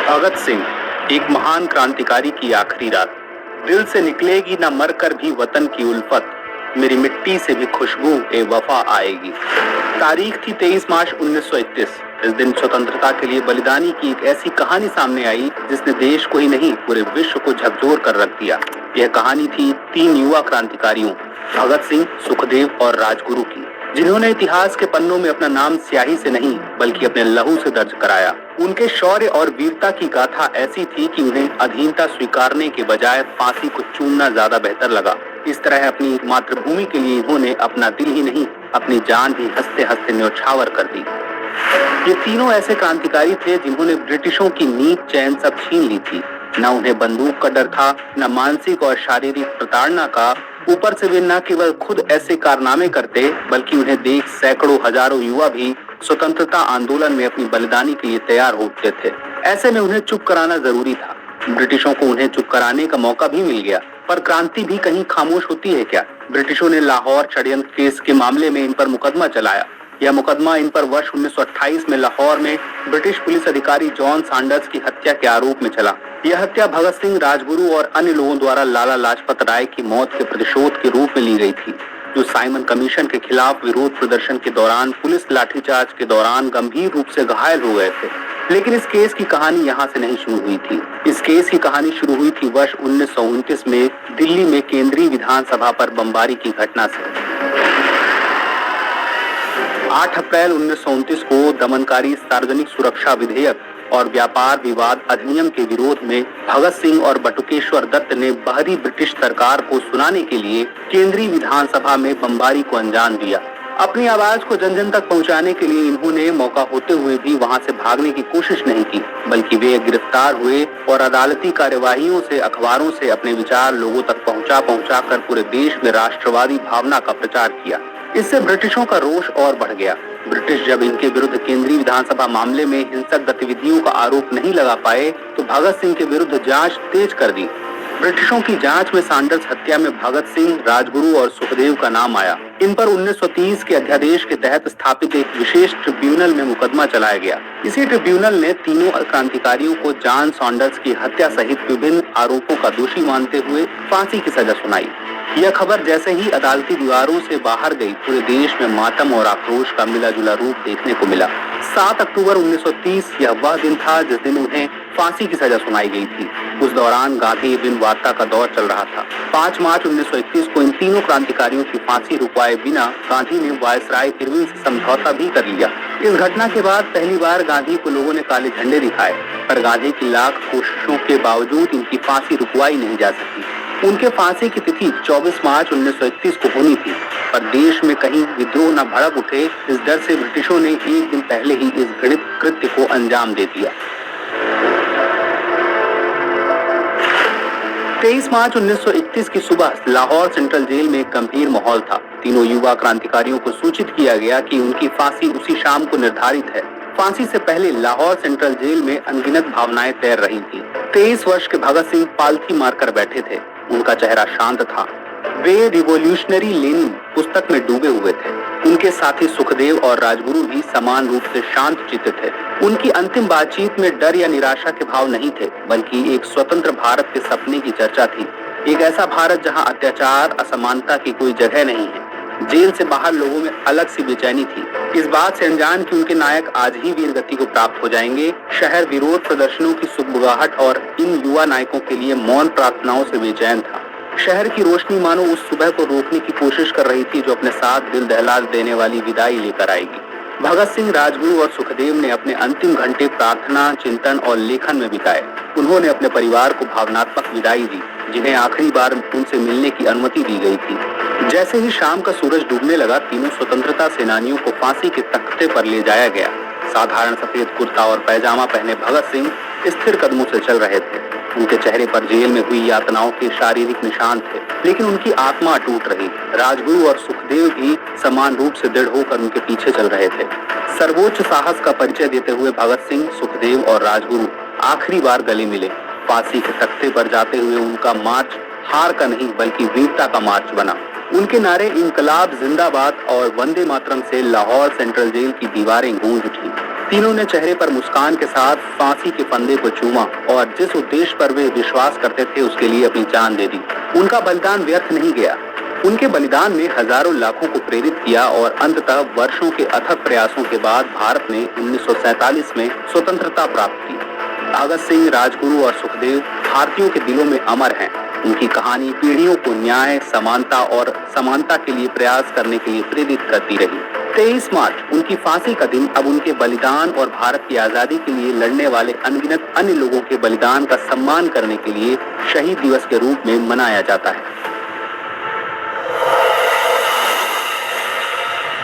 भगत सिंह, एक महान क्रांतिकारी की आखिरी रात। दिल से निकलेगी न मरकर भी वतन की उल्फत, मेरी मिट्टी से भी खुशबू ए वफा आएगी। तारीख थी 23 मार्च 1931। इस दिन स्वतंत्रता के लिए बलिदानी की एक ऐसी कहानी सामने आई जिसने देश को ही नहीं पूरे विश्व को झकझोर कर रख दिया। यह कहानी थी 3 युवा क्रांतिकारियों, भगत सिंह, सुखदेव और राजगुरु की, जिन्होंने इतिहास के पन्नों में अपना नाम स्याही से नहीं बल्कि अपने लहू से दर्ज कराया। उनके शौर्य और वीरता की गाथा ऐसी थी कि उन्हें अधीनता स्वीकारने के बजाय फांसी को चूमना ज्यादा बेहतर लगा। इस तरह अपनी मातृभूमि के लिए इन्होंने अपना दिल ही नहीं, अपनी जान भी हंसते हंसते न्यौछावर कर दी। ये तीनों ऐसे क्रांतिकारी थे जिन्होंने ब्रिटिशों की नींद चैन सब छीन ली थी। न उन्हें बंदूक का डर था, न मानसिक और शारीरिक प्रताड़ना का। ऊपर से वे न केवल खुद ऐसे कारनामे करते बल्कि उन्हें देख सैकड़ों हजारों युवा भी स्वतंत्रता आंदोलन में अपनी बलिदानी के लिए तैयार होते थे। ऐसे में उन्हें चुप कराना जरूरी था। ब्रिटिशों को उन्हें चुप कराने का मौका भी मिल गया, पर क्रांति भी कहीं खामोश होती है क्या? ब्रिटिशों ने लाहौर षड्यंत्र केस के मामले में इन पर मुकदमा चलाया। यह मुकदमा इन पर वर्ष 1928 में लाहौर में ब्रिटिश पुलिस अधिकारी जॉन सैंडर्स की हत्या के आरोप में चला। यह हत्या भगत सिंह, राजगुरु और अन्य लोगों द्वारा लाला लाजपत राय की मौत के प्रतिशोध के रूप में ली गई थी, जो साइमन कमीशन के खिलाफ विरोध प्रदर्शन के दौरान पुलिस लाठीचार्ज के दौरान गंभीर रूप से घायल हो गए थे। लेकिन इस केस की कहानी यहाँ से नहीं शुरू हुई थी। इस केस की कहानी शुरू हुई थी वर्ष 1929 में दिल्ली में केंद्रीय विधानसभा पर बमबारी की घटना से। 8 अप्रैल 1929 को दमनकारी सार्वजनिक सुरक्षा विधेयक और व्यापार विवाद अधिनियम के विरोध में भगत सिंह और बटुकेश्वर दत्त ने बाहरी ब्रिटिश सरकार को सुनाने के लिए केंद्रीय विधानसभा में बमबारी को अंजाम दिया। अपनी आवाज को जन जन तक पहुंचाने के लिए इन्होंने मौका होते हुए भी वहां से भागने की कोशिश नहीं की, बल्कि वे गिरफ्तार हुए और अदालती कार्यवाहियों से, अखबारों से अपने विचार लोगों तक पहुंचा कर पूरे देश में राष्ट्रवादी भावना का प्रचार किया। इससे ब्रिटिशों का रोष और बढ़ गया। ब्रिटिश जब इनके विरुद्ध केंद्रीय विधानसभा मामले में हिंसक गतिविधियों का आरोप नहीं लगा पाए तो भगत सिंह के विरुद्ध जांच तेज कर दी। ब्रिटिशों की जांच में सैंडर्स हत्या में भगत सिंह, राजगुरु और सुखदेव का नाम आया। इन पर 1930 के अध्यादेश के तहत स्थापित एक विशेष ट्रिब्यूनल में मुकदमा चलाया गया। इसी ट्रिब्यूनल ने तीनों क्रांतिकारियों को जॉन सैंडर्स की हत्या सहित विभिन्न आरोपों का दोषी मानते हुए फांसी की सजा सुनाई। यह खबर जैसे ही अदालती दीवारों से बाहर गई, पूरे देश में मातम और आक्रोश का मिला जुला रूप देखने को मिला। 7 अक्टूबर 1930 यह वह दिन था जिस दिन उन्हें फांसी की सजा सुनाई गई थी। उस दौरान गांधी बिन वार्ता का दौर चल रहा था। 5 मार्च 1931 को इन तीनों क्रांतिकारियों की फांसी रुकवाए बिना गांधी ने वायसराय इरविन से समझौता भी कर लिया। इस घटना के बाद पहली बार गांधी को लोगों ने काले झंडे दिखाए, पर गांधी की लाख कोशिशों के बावजूद इनकी फांसी रुकवाई नहीं जा सकी। उनके फांसी की तिथि 24 मार्च 1931 को होनी थी, पर देश में कहीं विद्रोह न भड़क उठे, इस डर से ब्रिटिशों ने एक दिन पहले ही इस घृणित कृत्य को अंजाम दे दिया। 23 मार्च 1931 की सुबह लाहौर सेंट्रल जेल में एक गंभीर माहौल था। तीनों युवा क्रांतिकारियों को सूचित किया गया कि उनकी फांसी उसी शाम को निर्धारित है। फांसी से पहले लाहौर सेंट्रल जेल में अनगिनत भावनाएं तैर रही थी। 23 वर्ष के भगत सिंह पालथी मारकर बैठे थे। उनका चेहरा शांत था। वे रिवॉल्यूशनरी लेनिन पुस्तक में डूबे हुए थे। उनके साथी सुखदेव और राजगुरु भी समान रूप से शांत चित्त थे। उनकी अंतिम बातचीत में डर या निराशा के भाव नहीं थे, बल्कि एक स्वतंत्र भारत के सपने की चर्चा थी। एक ऐसा भारत जहां अत्याचार, असमानता की कोई जगह नहीं है। जेल से बाहर लोगों में अलग सी बेचैनी थी, इस बात से अनजान कि उनके नायक आज ही वीर गति को प्राप्त हो जाएंगे। शहर विरोध प्रदर्शनों की सुगबुगाहट और इन युवा नायकों के लिए मौन प्रार्थनाओं से बेचैन था। शहर की रोशनी मानो उस सुबह को रोकने की कोशिश कर रही थी जो अपने साथ दिल दहला देने वाली विदाई लेकर आएगी। भगत सिंह, राजगुरु और सुखदेव ने अपने अंतिम घंटे प्रार्थना, चिंतन और लेखन में बिताए। उन्होंने अपने परिवार को भावनात्मक विदाई दी, जिन्हें आखिरी बार उनसे मिलने की अनुमति दी गई थी। जैसे ही शाम का सूरज डूबने लगा, तीनों स्वतंत्रता सेनानियों को फांसी के तख्ते पर ले जाया गया। साधारण सफेद कुर्ता और पैजामा पहने भगत सिंह स्थिर कदमों से चल रहे थे। उनके चेहरे पर जेल में हुई यातनाओं के शारीरिक निशान थे, लेकिन उनकी आत्मा अटूट रही। राजगुरु और सुखदेव भी समान रूप से दृढ़ होकर उनके पीछे चल रहे थे। सर्वोच्च साहस का परिचय देते हुए भगत सिंह, सुखदेव और राजगुरु आखिरी बार गले मिले। फांसी के तख्ते पर जाते हुए उनका मार्च हार का नहीं बल्कि वीरता का मार्च बना। उनके नारे इंकलाब जिंदाबाद और वंदे मातरम से लाहौर सेंट्रल जेल की दीवारें गूंज उठी। तीनों ने चेहरे पर मुस्कान के साथ फांसी के फंदे को चूमा और जिस उद्देश्य पर वे विश्वास करते थे उसके लिए अपनी जान दे दी। उनका बलिदान व्यर्थ नहीं गया। उनके बलिदान ने हजारों लाखों को प्रेरित किया और अंततः वर्षों के अथक प्रयासों के बाद भारत ने 1947 में स्वतंत्रता प्राप्त की। भगत सिंह, राजगुरु और सुखदेव भारतीयों के दिलों में अमर हैं। उनकी कहानी पीढ़ियों को न्याय, समानता और समानता के लिए प्रयास करने के लिए प्रेरित करती रही। 23 मार्च उनकी फांसी का दिन अब उनके बलिदान और भारत की आजादी के लिए लड़ने वाले अनगिनत अन्य लोगों के बलिदान का सम्मान करने के लिए शहीद दिवस के रूप में मनाया जाता है।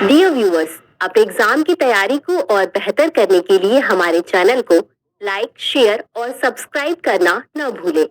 डियर व्यूअर्स, आप एग्जाम की तैयारी को और बेहतर करने के लिए हमारे चैनल को लाइक, शेयर और सब्सक्राइब करना न भूलें।